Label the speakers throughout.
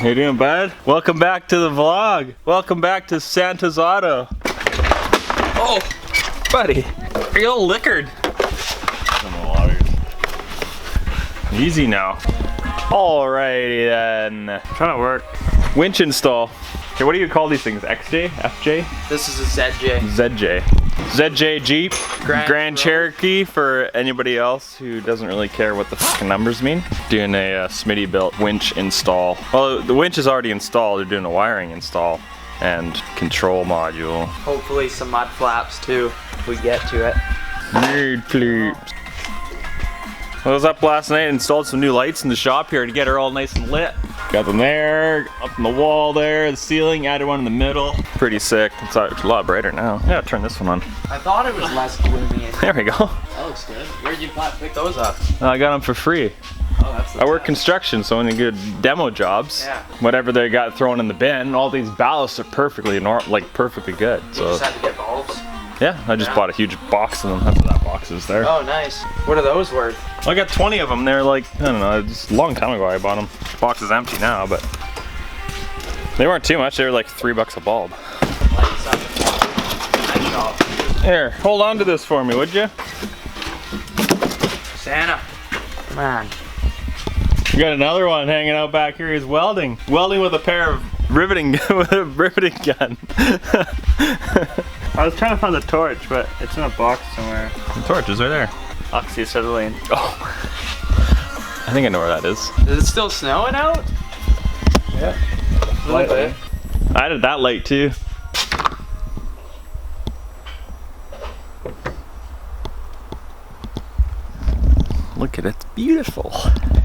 Speaker 1: How you doing, bud? Welcome back to the vlog. Welcome back to Santa's Auto. Oh, buddy, are you all liquored? Easy now. Alrighty then.
Speaker 2: Trying to work.
Speaker 1: Winch install. Okay, what do you call these things? XJ? FJ?
Speaker 3: This is a ZJ.
Speaker 1: ZJ. ZJ Jeep. Grand Cherokee for anybody else who doesn't really care what the fucking numbers mean. Doing a Smitty built winch install. Well, the winch is already installed. They're doing a wiring install and control module.
Speaker 3: Hopefully some mud flaps too, if we get to it.
Speaker 1: Mud flaps. I was up last night and installed some new lights in the shop here to get her all nice and lit. Got them there, up on the wall there, the ceiling, added one in the middle. Pretty sick. It's a lot brighter now. Yeah, turn this one on.
Speaker 3: I thought it was less gloomy.
Speaker 1: There we go.
Speaker 3: That looks good. Where'd you pick those up?
Speaker 1: I got them for free.
Speaker 3: Oh, that's
Speaker 1: I work construction, so when they get demo jobs, whatever they got thrown in the bin, all these ballasts are perfectly perfectly good.
Speaker 3: You
Speaker 1: So
Speaker 3: just had to get bulbs?
Speaker 1: yeah, I just bought a huge box of them. That's what that box is there.
Speaker 3: Oh, nice. What are those worth?
Speaker 1: I got 20 of them. They're like, I don't know, just a long time ago I bought them. The box is empty now, but they weren't too much. They were like $3 a bulb. Here, hold on to this for me, would you?
Speaker 3: Santa. Come on.
Speaker 1: We got another one hanging out back here. He's welding. Welding with a pair of riveting with a riveting gun.
Speaker 2: I was trying to find the torch, but it's in a box somewhere.
Speaker 1: The torch is right there.
Speaker 2: Oxyacetylene.
Speaker 1: Oh. I think I know where that is.
Speaker 3: Is it still snowing out?
Speaker 2: Yeah.
Speaker 3: A little bit.
Speaker 1: I added that light too. Look at it, it's beautiful.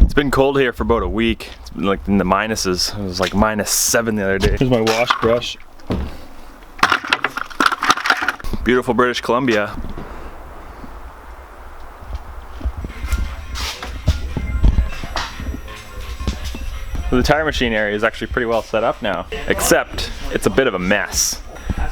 Speaker 1: It's been cold here for about a week. It's been like in the minuses. It was like -7 the other day. Here's my wash brush. Beautiful British Columbia. The tire machine area is actually pretty well set up now, except it's a bit of a mess.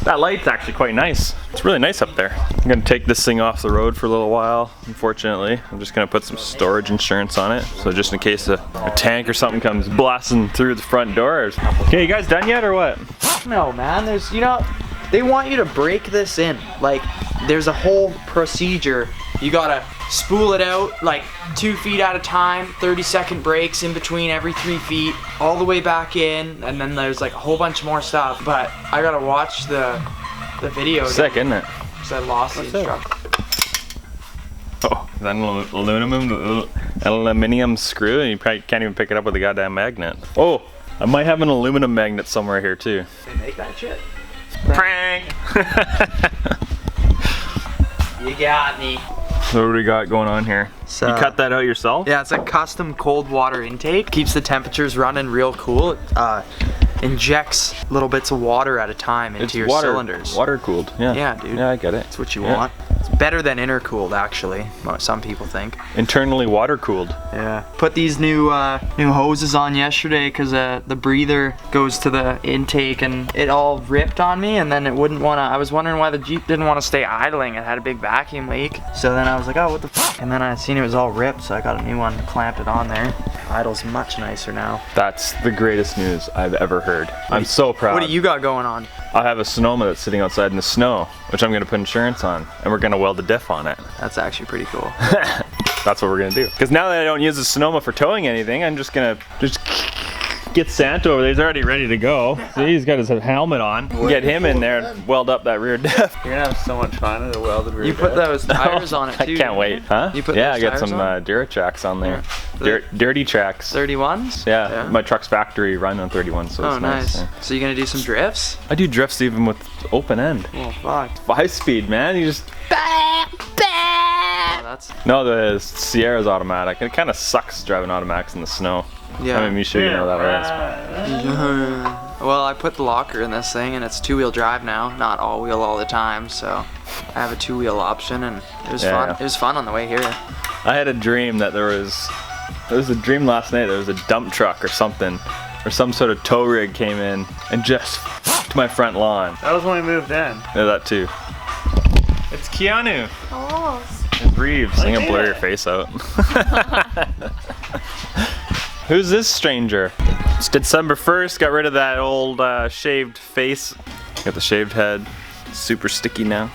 Speaker 1: That light's actually quite nice. It's really nice up there. I'm gonna take this thing off the road for a little while, unfortunately. I'm just gonna put some storage insurance on it, so just in case a tank or something comes blasting through the front doors. Okay, you guys done yet or what?
Speaker 3: No, man. There's, you know, they want you to break this in. Like, there's a whole procedure. You gotta spool it out like 2 feet at a time, 30-second breaks in between every 3 feet, all the way back in, and then there's like a whole bunch more stuff. But I gotta watch the video.
Speaker 1: Sick, isn't it?
Speaker 3: Because I lost the instructions.
Speaker 1: Oh, is that an aluminum screw, and you probably can't even pick it up with a goddamn magnet. Oh, I might have an aluminum magnet somewhere here too.
Speaker 3: They make that shit.
Speaker 1: Prank!
Speaker 3: You got me.
Speaker 1: So what do we got going on here?
Speaker 3: So,
Speaker 1: you cut that out yourself?
Speaker 3: Yeah, it's a custom cold water intake. Keeps the temperatures running real cool. It injects little bits of water at a time into your cylinders.
Speaker 1: Water cooled, yeah.
Speaker 3: Yeah, dude.
Speaker 1: Yeah, I get it.
Speaker 3: That's what you want. It's better than intercooled, actually. What some people think.
Speaker 1: Internally water cooled.
Speaker 3: Yeah. Put these new hoses on yesterday because the breather goes to the intake and it all ripped on me, and then it wouldn't want to. I was wondering why the Jeep didn't want to stay idling. It had a big vacuum leak. So then I was like, oh, what the fuck? And then I seen it was all ripped, so I got a new one, clamped it on there. Idle's much nicer now.
Speaker 1: That's the greatest news I've ever heard. I'm so proud.
Speaker 3: What do you got going on?
Speaker 1: I have a Sonoma that's sitting outside in the snow, which I'm gonna put insurance on, and we're gonna weld the diff on it.
Speaker 3: That's actually pretty cool.
Speaker 1: That's what we're gonna do. Because now that I don't use the Sonoma for towing anything, I'm just gonna get Santa over there. He's already ready to go. See, he's got his helmet on. Get him in there and weld up that rear diff.
Speaker 2: You're gonna have so much fun at a welded rear.
Speaker 3: You put those tires on it too.
Speaker 1: I can't wait. Huh?
Speaker 3: You put
Speaker 1: yeah,
Speaker 3: those
Speaker 1: I got
Speaker 3: tires
Speaker 1: some
Speaker 3: on?
Speaker 1: Duratracks on there. Dirty tracks.
Speaker 3: 31s?
Speaker 1: Yeah, my truck's factory run on 31, so it's nice. Yeah.
Speaker 3: So you gonna do some drifts?
Speaker 1: I do drifts even with open end.
Speaker 3: Oh fuck.
Speaker 1: 5-speed, man. You just.
Speaker 3: Oh, that's.
Speaker 1: No, the Sierra's automatic. It kind of sucks driving automatics in the sno.
Speaker 3: Yeah.
Speaker 1: I mean, you sure you know that already.
Speaker 3: Well, I put the locker in this thing, and it's 2-wheel drive now, not all-wheel all the time. So I have a 2-wheel option, and it was fun. It was fun on the way here.
Speaker 1: I had a dream that there was a dream last night. There was a dump truck or something, or some sort of tow rig came in and just f***ed my front lawn.
Speaker 2: That was when we moved in.
Speaker 1: Yeah, that too. It's Keanu.
Speaker 4: Oh.
Speaker 1: It's Reeves. I'm gonna blur your face out. Who's this stranger? It's December 1st, got rid of that old shaved face. Got the shaved head. Super sticky now.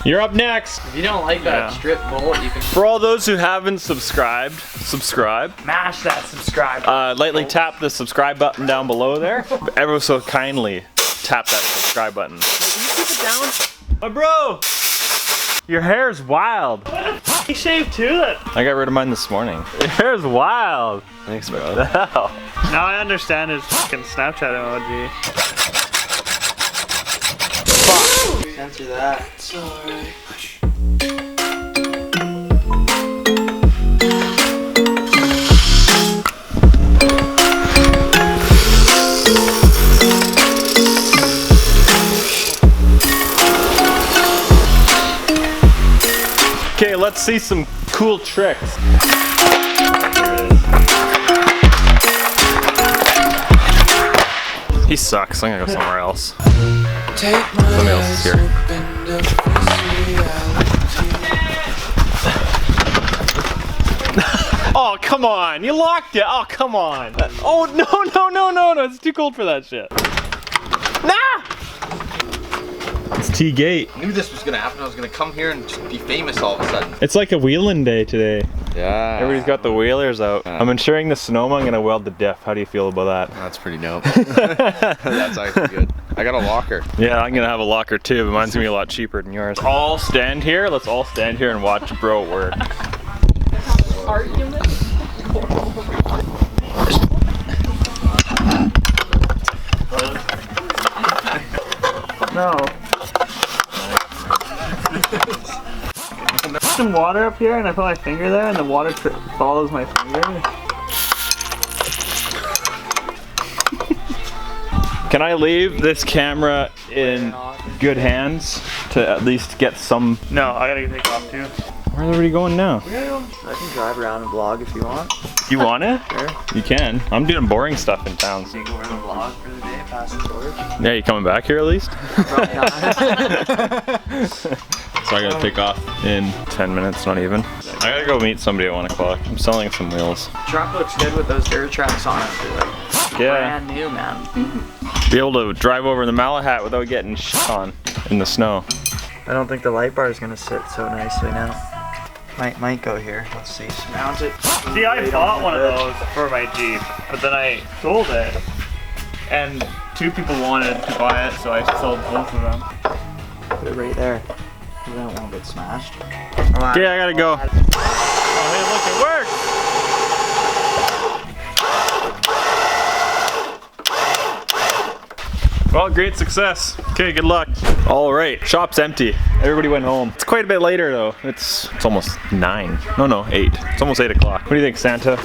Speaker 1: You're up next.
Speaker 3: If you don't like that strip bullet, you can
Speaker 1: For all those who haven't subscribed, subscribe.
Speaker 3: mash that subscribe.
Speaker 1: Lightly tap the subscribe button down below there. Ever so kindly tap that subscribe button. Can you keep it down? My bro! Your hair's wild.
Speaker 2: He shaved too.
Speaker 1: I got rid of mine this morning. Your hair's wild. Thanks, bro.
Speaker 2: Now I understand his fucking Snapchat emoji.
Speaker 3: Censor that. It's alright.
Speaker 1: Okay, let's see some cool tricks. He sucks. I'm gonna go somewhere else. Somebody else is here. Oh, come on. You locked it. Oh, come on. Oh, no. It's too cold for that shit. Nah! It's T-Gate.
Speaker 4: I knew this was gonna happen. I was gonna come here and just be famous all of a sudden.
Speaker 1: It's like a wheeling day today.
Speaker 4: Yeah.
Speaker 1: Everybody's got the wheelers out. I'm insuring the Sonoma. I'm gonna weld the diff. How do you feel about that?
Speaker 4: That's pretty dope. That's actually good. I got a locker.
Speaker 1: Yeah, I'm gonna have a locker too, but mine's gonna be a lot cheaper than yours. All stand here. Let's all stand here and watch bro work.
Speaker 5: Argument?
Speaker 2: No. There's some water up here, and I put my finger there, and the water follows my finger.
Speaker 1: Can I leave this camera in good to at least get some.
Speaker 2: No, I gotta take off too.
Speaker 1: Where's everybody going now?
Speaker 3: I can drive around and vlog if you want.
Speaker 1: You want it?
Speaker 3: Sure.
Speaker 1: You can. I'm doing boring stuff in town.
Speaker 3: You can wear the vlog for the day, pass the torch.
Speaker 1: Yeah, you coming back here at least?
Speaker 3: Probably not.
Speaker 1: So I gotta take off in 10 minutes, not even. I gotta go meet somebody at 1 o'clock. I'm selling some wheels.
Speaker 3: Truck looks good with those dirt tracks on it. They're like
Speaker 1: Yeah.
Speaker 3: brand new, man.
Speaker 1: Be able to drive over the Malahat without getting shit on in the snow.
Speaker 3: I don't think the light bar is gonna sit so nicely now. Might go here. Let's see. Mount it.
Speaker 2: See, I bought one of those for my Jeep, but then I sold it, and 2 people wanted to buy it, so I sold both of them.
Speaker 3: Put it right there. You don't want to get smashed.
Speaker 1: Okay, I gotta go.
Speaker 2: Oh, hey, look, it worked!
Speaker 1: Well, great success. Okay, good luck. All right, shop's empty. Everybody went home. It's quite a bit later though. It's almost 9. No, 8. It's almost 8 o'clock. What do you think, Santa?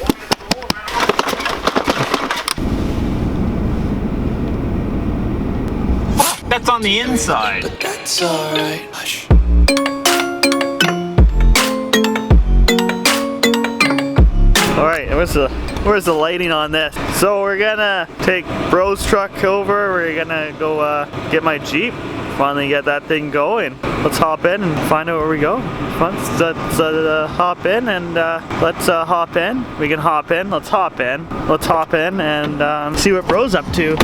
Speaker 1: That's on the inside.
Speaker 5: But that's alright. Hush.
Speaker 2: Alright, where's the lighting on this? So we're gonna take Bro's truck over, we're gonna go get my Jeep, finally get that thing going. Let's hop in and find out where we go. Let's hop in and let's hop in. We can hop in, let's hop in. Let's hop in and see what Bro's up to.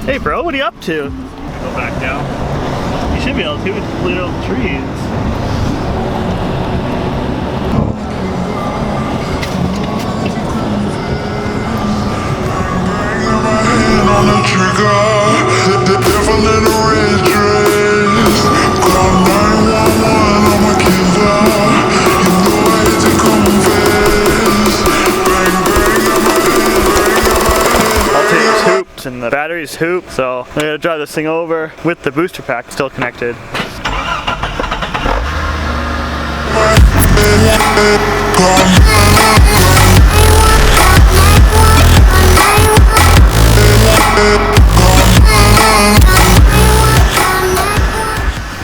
Speaker 2: Hey bro, what are you up to? Go back down. You should be able to with little trees.
Speaker 6: On the trigger, the devil in a red dress. Call 911, I'm a killer. You know I hate to confess. Bang, bang, I'm a
Speaker 2: Alternate's hoops and the battery's hoop, so I'm gonna drive this thing over with the booster pack still connected.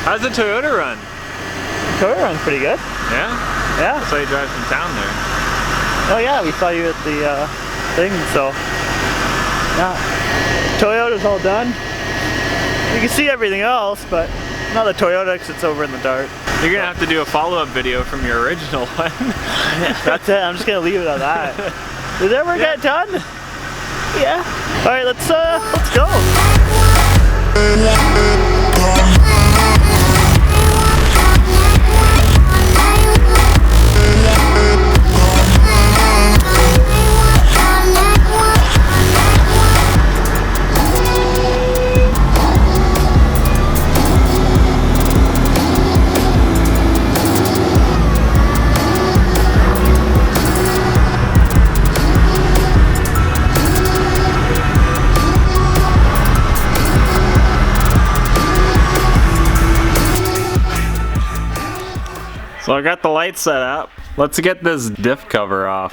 Speaker 1: How's the Toyota run?
Speaker 2: Toyota runs pretty good.
Speaker 1: Yeah?
Speaker 2: Yeah.
Speaker 1: I saw you drive from town there.
Speaker 2: Oh yeah, we saw you at the thing, so yeah. Toyota's all done. You can see everything else, but not the Toyota because it's over in the dark.
Speaker 1: You're gonna have to do a follow-up video from your original one.
Speaker 2: That's it, I'm just gonna leave it at that. Did it ever get done? Yeah. All right, let's go.
Speaker 1: So I got the light set up. Let's get this diff cover off.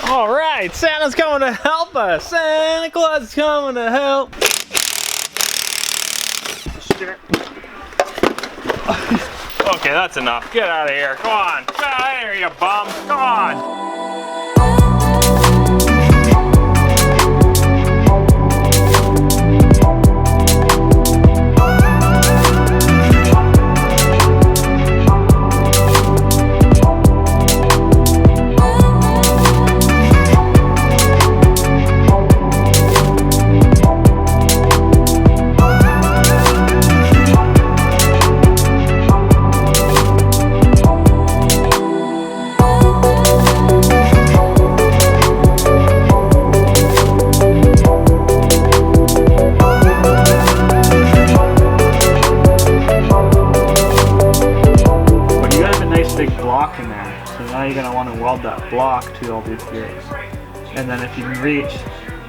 Speaker 1: All right, Santa's coming to help us. Santa Claus is coming to help. Okay, that's enough. Get out of here. Come on. Get out of here, you bum. Come on.
Speaker 2: In there. So now you're going to want to weld that block to all these gears. And then if you reach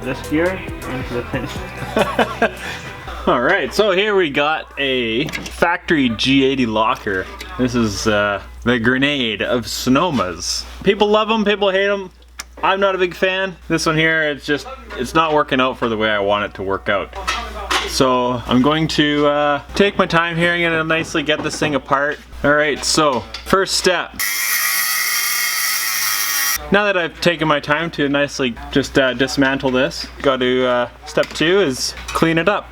Speaker 2: this gear into the finish.
Speaker 1: Alright, so here we got a factory G80 locker. This is the grenade of Sonomas. People love them, people hate them. I'm not a big fan. This one here, it's not working out for the way I want it to work out. So I'm going to take my time here. I'm gonna nicely get this thing apart. Alright, so first step. Now that I've taken my time to nicely just dismantle this, got to step 2 is clean it up.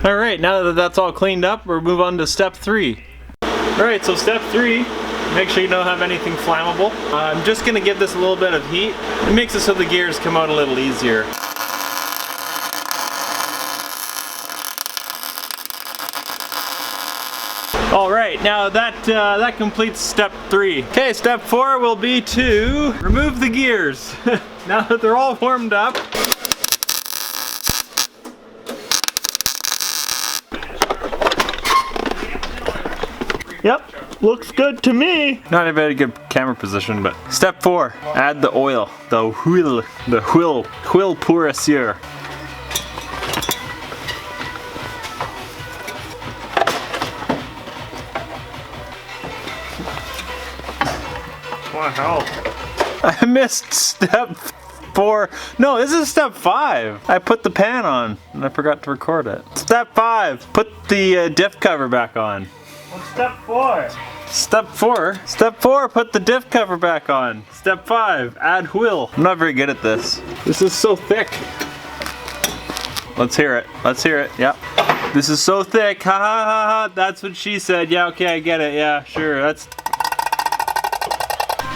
Speaker 1: Alright, now that that's all cleaned up, we'll move on to step 3. Alright, so step 3, make sure you don't have anything flammable. I'm just gonna give this a little bit of heat. It makes it so the gears come out a little easier. Alright, now that completes step 3. Okay, step 4 will be to remove the gears. Now that they're all warmed up.
Speaker 2: Yep, looks good to me.
Speaker 1: Not a very good camera position, but step 4, add the oil, the huile pour assure.
Speaker 2: What help?
Speaker 1: I missed step 4. No, this is step 5. I put the pan on and I forgot to record it. Step 5, put the diff cover back on.
Speaker 2: What's step 4?
Speaker 1: Step 4. Step 4, put the diff cover back on. Step 5, add wheel. I'm not very good at this. This is so thick. Let's hear it. Let's hear it. Yep. This is so thick. Ha ha ha ha. That's what she said. Yeah, okay, I get it. Yeah, sure. That's.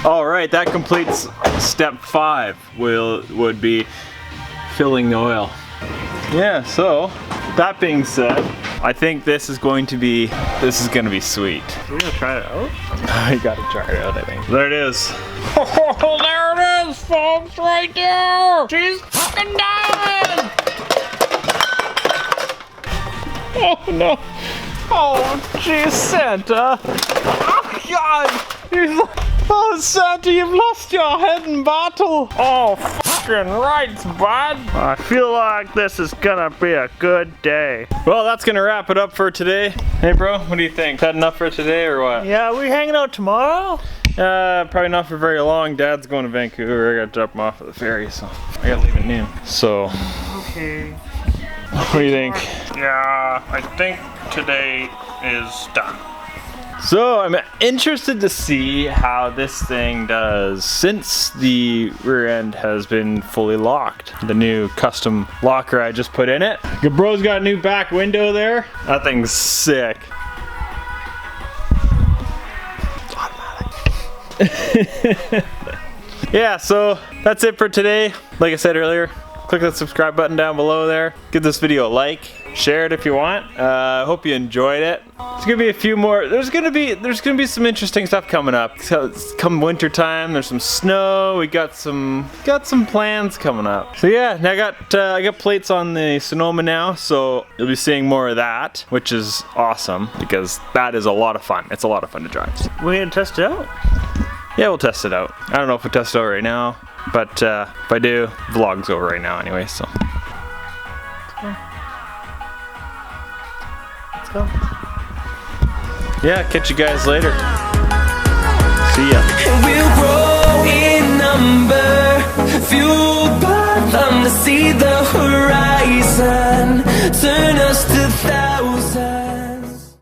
Speaker 1: All right, that completes step 5. Would be filling the oil. Yeah. So that being said, I think this is going to be sweet.
Speaker 2: We're gonna try it out.
Speaker 1: I gotta try it out, I think. There it is.
Speaker 7: Oh, there it is, folks, right there. She's fucking dying.
Speaker 1: Oh no. Oh, jeez, Santa. Oh, God. Oh, Santa, you've lost your head in battle.
Speaker 7: Oh, fucking right, bud.
Speaker 2: I feel like this is gonna be a good day.
Speaker 1: Well, that's gonna wrap it up for today. Hey, bro, what do you think? Had enough for today or what?
Speaker 2: Yeah, we hanging out tomorrow?
Speaker 1: Probably not for very long. Dad's going to Vancouver. I gotta drop him off at the ferry, so I gotta leave at noon. So,
Speaker 2: Okay.
Speaker 1: what do you think?
Speaker 2: Yeah, I think today is done.
Speaker 1: So I'm interested to see how this thing does since the rear end has been fully locked. The new custom locker I just put in it. Good bro's got a new back window there. That thing's sick. Yeah, so that's it for today. Like I said earlier, click that subscribe button down below there. Give this video a like. Share it if you want. I hope you enjoyed it. There's gonna be a few more. There's gonna be some interesting stuff coming up. So it's come winter time. There's some snow. We got some plans coming up. So yeah, now I got plates on the Sonoma now, so you'll be seeing more of that, which is awesome because that is a lot of fun. It's a lot of fun to drive.
Speaker 2: We're gonna test it out.
Speaker 1: Yeah, we'll test it out. I don't know if we'll test it out right now, but if I do, vlog's over right now anyway. So.
Speaker 2: Go.
Speaker 7: Yeah, catch you guys later. See ya.
Speaker 8: We'll grow in number, fueled by them to see the horizon, turn us to thousands.